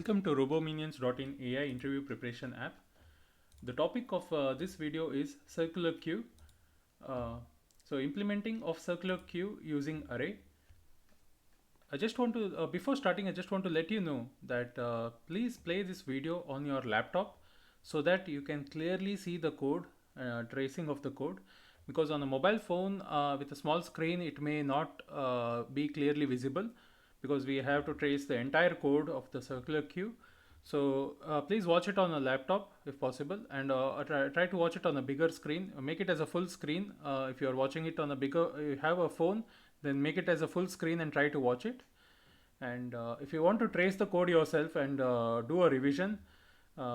Welcome to Robominions.in AI interview preparation app. The topic of this video is circular queue. So implementing of circular queue using array. I just want to, before starting, I just want to let you know that please play this video on your laptop so that you can clearly see the code, tracing of the code. Because on a mobile phone with a small screen, it may not be clearly visible because we have to trace the entire code of the circular queue. So please watch it on a laptop if possible, and try to watch it on a bigger screen. Make it as a full screen. If you are watching it on a bigger, you have a phone, then make it as a full screen and try to watch it. And if you want to trace the code yourself and do a revision,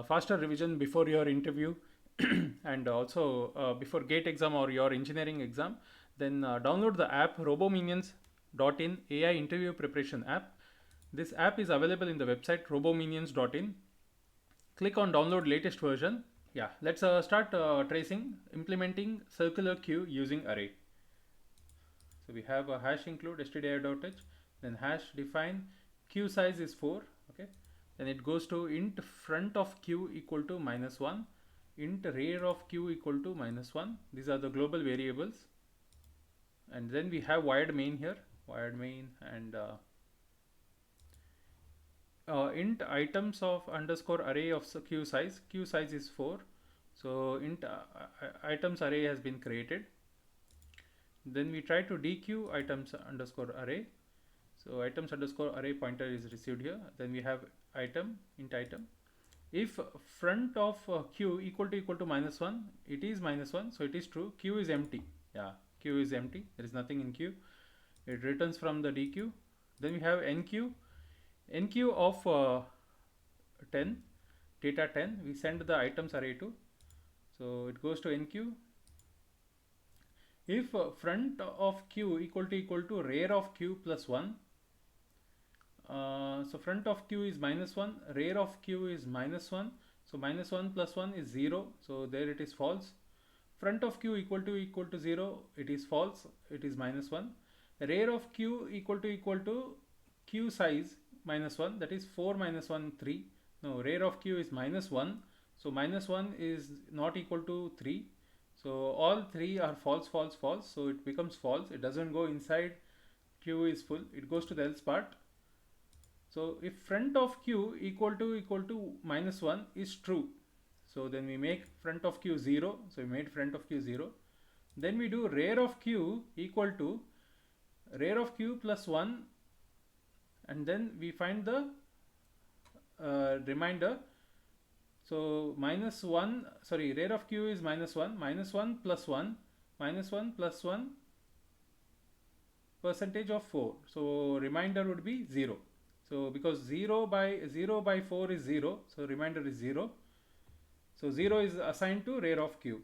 faster revision before your interview and also before gate exam or your engineering exam, then download the app Robominions.in AI interview preparation app. This app is available in the website Robominions.in. Click on download latest version. Yeah, let's start implementing circular queue using array. So we have a hash include stdio.h, then hash define queue size is 4. Okay, then it goes to int front of queue equal to -1, int rear of queue equal to -1. These are the global variables. And then we have wired main here, wired main, and int items of underscore array of queue size is 4. So int items array has been created. Then we try to dequeue items underscore array. So items underscore array pointer is received here. Then we have item, int item. If front of queue equal to -1, it is -1, so it is true. Queue is empty. Yeah, queue is empty. There is nothing in queue. It returns from the dequeue. Then we have enqueue of 10, data 10. We send the items array to. So it goes to enqueue. If front of queue equal to rear of queue plus 1, so front of queue is -1, rear of queue is -1, so -1 plus 1 is 0, so there it is false. Front of queue equal to 0, it is false, it is -1. Rear of queue equal to queue size -1, that is 4 -1 3. No, rear of queue is -1, so -1 is not equal to 3. So all three are false, false, false. So it becomes false. It doesn't go inside queue is full. It goes to the else part. So if front of queue equal to -1 is true, so then we make front of queue 0. So we made front of queue 0. Then we do rear of queue equal to rear of queue plus 1, and then we find the remainder. So -1, sorry, rear of queue is -1, -1 plus 1, -1 plus 1 percentage of 4. So remainder would be 0. So because 0 by 4 is 0, so remainder is 0. So 0 is assigned to rear of queue.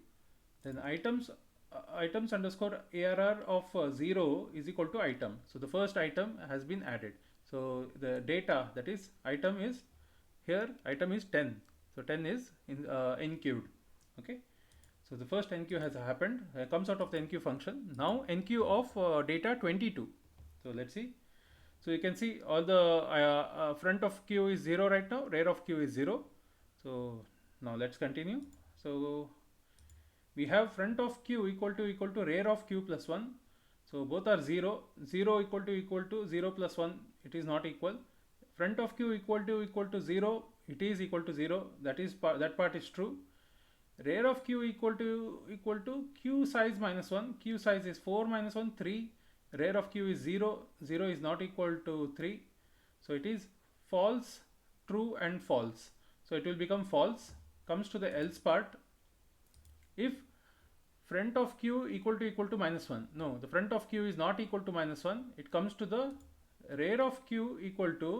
Then items underscore ARR of 0 is equal to item. So the first item has been added. So the data, that is item, is here, item is 10. So 10 is enqueued. Okay. So the first enqueue has happened, comes out of the enqueue function. Now enqueue of data 22. So let's see. So you can see all the front of queue is 0 right now, rear of queue is 0. So now let's continue. So we have front of queue equal to rear of queue plus 1. So both are 0. 0 equal to 0 plus 1, it is not equal. Front of queue equal to 0, it is equal to 0. That part is true. Rear of queue equal to queue size -1. Queue size is 4 -1 3. Rear of queue is 0. 0 is not equal to 3. So it is false, true, and false. So it will become false. Comes to the else part. If front of queue equal to -1, no, the front of queue is not equal to -1. It comes to the rear of queue equal to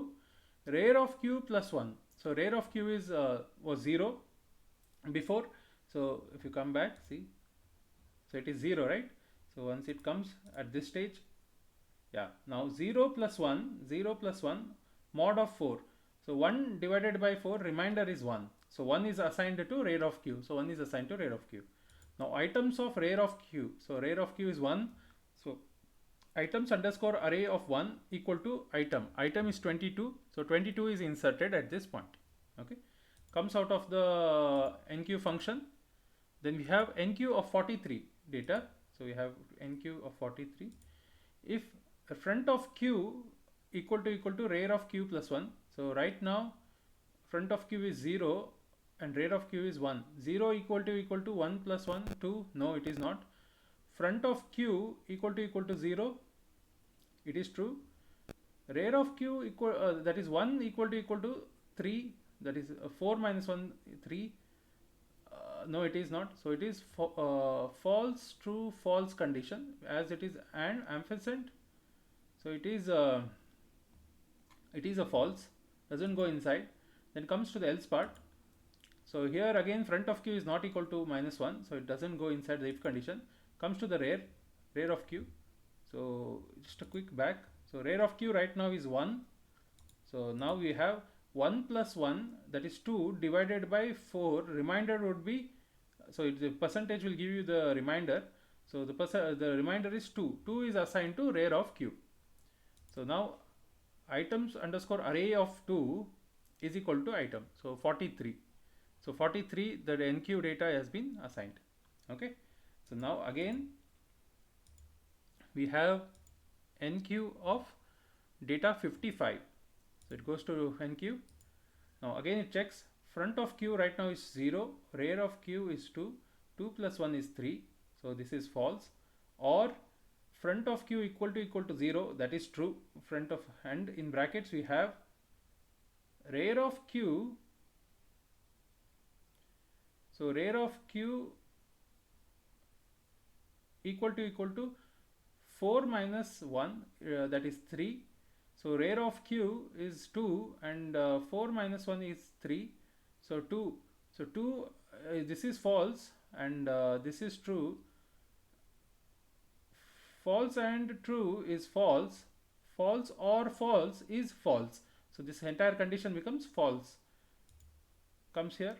rear of queue plus 1. So rear of queue is was 0 before. So if you come back, see, so it is 0, right? So once it comes at this stage, yeah, now 0 plus 1 mod of 4. So 1 divided by 4, remainder is 1. So 1 is assigned to rear of queue. So 1 is assigned to rear of queue. Now items of rear of queue. So rear of queue is 1. So items underscore array of 1 equal to item is 22, so 22 is inserted at this point. Okay, comes out of the enqueue function. Then we have enqueue of 43 data, so we have enqueue of 43. If front of q equal to rear of q plus 1, so right now front of q is 0 and rear of q is 1. 0 equal to 1 plus 1 2, no it is not. Front of q equal to 0, it is true. Rear of q equal that is 1 equal to 3, that is 4 minus 1 3. No it is not, so it is false true false condition, as it is and ampersand, so it is a false, doesn't go inside. Then comes to the else part. So here again front of q is not equal to minus 1, so it doesn't go inside the if condition. Comes to the rear of q. So just a quick back. So rear of q right now is 1. So now we have 1 plus 1, that is 2, divided by 4. Remainder would be, so the percentage will give you the remainder. So the remainder is 2. 2 is assigned to rear of q. So now items underscore array of 2 is equal to item. So 43. So 43, the enqueue data has been assigned. Okay. So now again we have enqueue of data 55. So it goes to enqueue. Now again it checks. Front of q right now is 0, rear of q is 2, 2 plus 1 is 3, so this is false. Or front of q equal to 0, that is true. Front of, and in brackets we have rear of q, so rear of q equal to 4 minus 1, that is 3. So rear of q is 2 and 4 minus 1 is 3. So 2. So 2, this is false and this is true. False and true is false. False or false is false. So this entire condition becomes false. Comes here.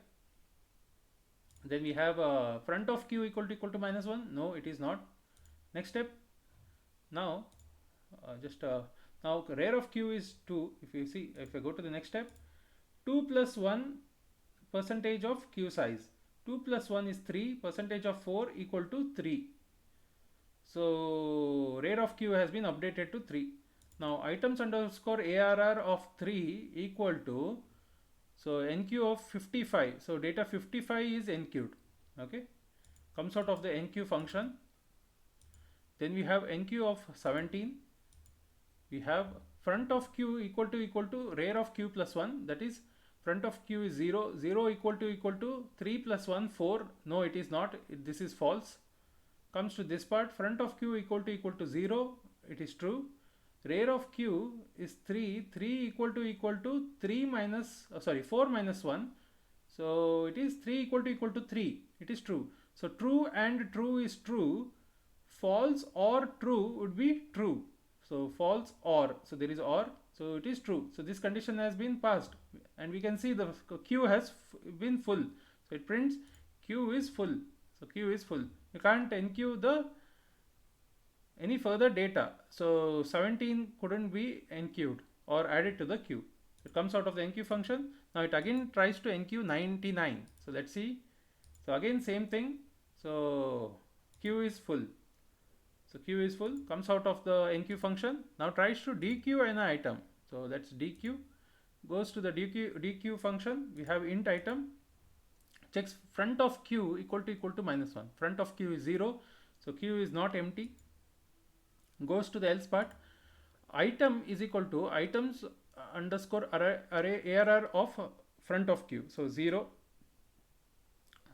Then we have front of q equal to minus 1. No, it is not. Next step. Now now rear of q is 2. If you see, if I go to the next step, 2 plus 1 percentage of q size. 2 plus 1 is 3, percentage of 4 equal to 3. So rear of q has been updated to 3. Now items underscore ARR of 3 equal to, so enqueue of 55. So data 55 is enqueued. Okay, comes out of the enqueue function. Then we have enqueue of 17. We have front of q equal to rear of q plus 1, that is front of q is 0, 0 equal to 3 plus 1 4. No it is not, this is false. Comes to this part, front of q equal to 0, it is true. Rear of q is 3, 3 equal to 3 minus 4 minus 1, so it is 3 equal to 3, it is true. So true and true is true. False or true would be true. So false or, so there is or, so it is true. So this condition has been passed and we can see the q has been full. So it prints q is full. So q is full. You can't enqueue any further data. So 17 couldn't be enqueued or added to the queue. It comes out of the enqueue function. Now it again tries to enqueue 99. So let's see. So again same thing. So queue is full. So queue is full, comes out of the enqueue function. Now tries to dequeue an item. So that's dequeue. Goes to the dequeue function. We have int item. Checks front of q equal to minus 1. Front of q is 0. So q is not empty. Goes to the else part. Item is equal to items underscore array ARR of front of q. So 0.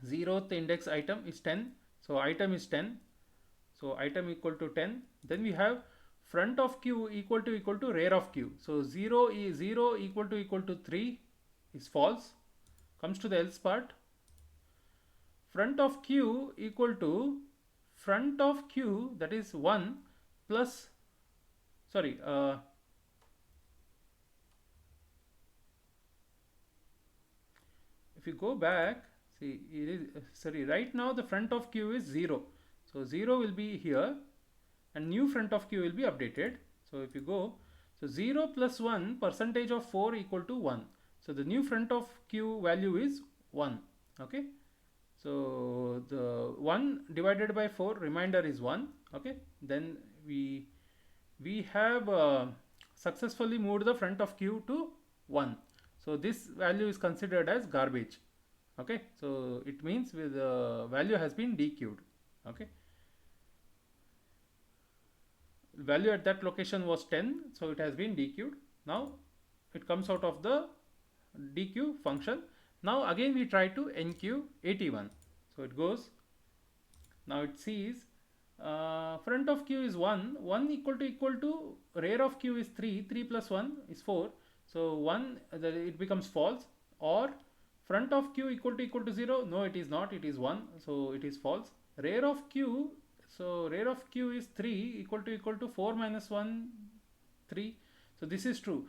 0th index item is 10. So item is 10. So item equal to 10. Then we have front of q equal to rear of q. So 0 is 0 equal to 3 is false. Comes to the else part. Front of q equal to front of q, that is 1 plus, sorry, if you go back, see it is, sorry, right now the front of q is 0. So 0 will be here and new front of q will be updated. So if you go, so 0 plus 1 percentage of 4 equal to 1. So the new front of q value is 1. Okay, so the 1 divided by 4 remainder is 1. Okay, then we have successfully moved the front of q to 1. So this value is considered as garbage. Okay, so it means with value has been dequeued. Okay, value at that location was 10, so it has been dequeued. Now it comes out of the dequeue function. Now again we try to enqueue 81. So it goes, now it sees front of q is 1, 1 equal to rear of q is 3, 3 plus 1 is 4. So 1, it becomes false. Or front of q equal to 0, no it is not, it is 1, so it is false. Rear of q, so rear of q is 3 equal to 4 minus 1, 3. So this is true.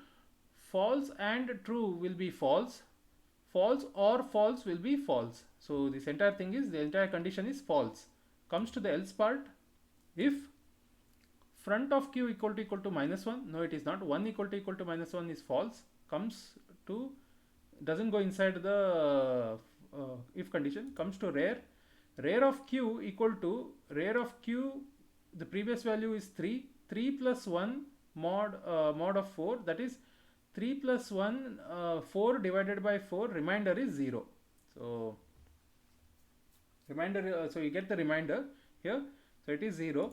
False and true will be false. False or false will be false. So this entire thing is, the entire condition is false. Comes to the else part. If front of q equal to minus 1, no it is not, 1 equal to minus 1 is false. Comes to, doesn't go inside the if condition. Comes to rear of q equal to rear of q, the previous value is 3, 3 plus 1 mod of 4, that is 3 plus 1 4 divided by 4, remainder is 0. So remainder, so you get the remainder here, so it is 0.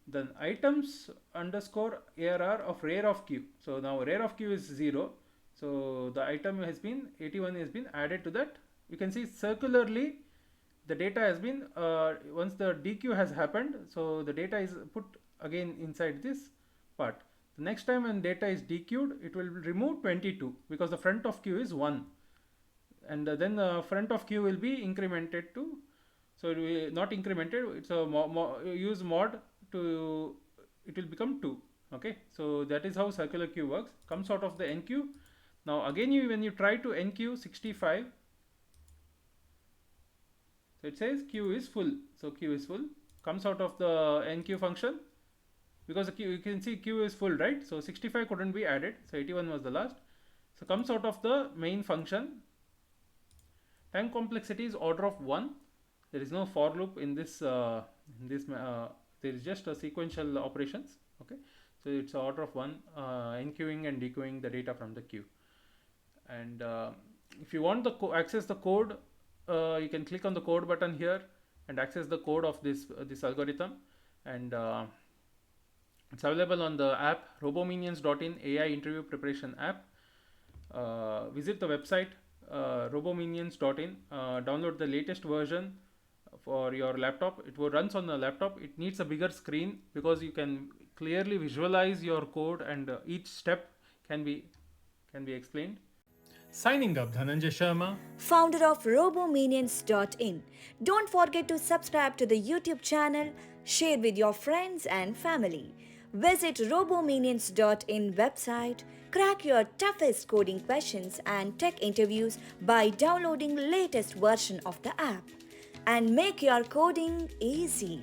Then items underscore ARR of rear of q. So now rear of q is 0. So the item has been 81 has been added to that. You can see circularly the data has been once the dequeue has happened, so the data is put again inside this part. The next time when data is dequeued, it will remove 22 because the front of q is 1, and then the front of q will be incremented to, so it will not incremented, it's a use mod to, it will become 2. Okay, so that is how circular queue works. Comes out of the enqueue. Now again when you try to enqueue 65, so it says queue is full, so queue is full. Comes out of the enqueue function, because the queue, you can see queue is full, right? So 65 couldn't be added, so 81 was the last. So comes out of the main function. Time complexity is order of 1. There is no for loop in this there is just a sequential operations. Okay, so it's order of 1, enqueuing and dequeuing the data from the queue. And if you want the access the code, you can click on the code button here and access the code of this algorithm. And it's available on the app robominions.in AI interview preparation app. Visit the website robominions.in, download the latest version for your laptop. It runs on the laptop. It needs a bigger screen because you can clearly visualize your code, and each step can be explained. Signing up, Dhananjai Sharma, founder of Robominions.in. Don't forget to subscribe to the YouTube channel, share with your friends and family. Visit Robominions.in website, crack your toughest coding questions and tech interviews by downloading latest version of the app, and make your coding easy.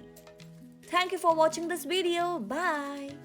Thank you for watching this video. Bye.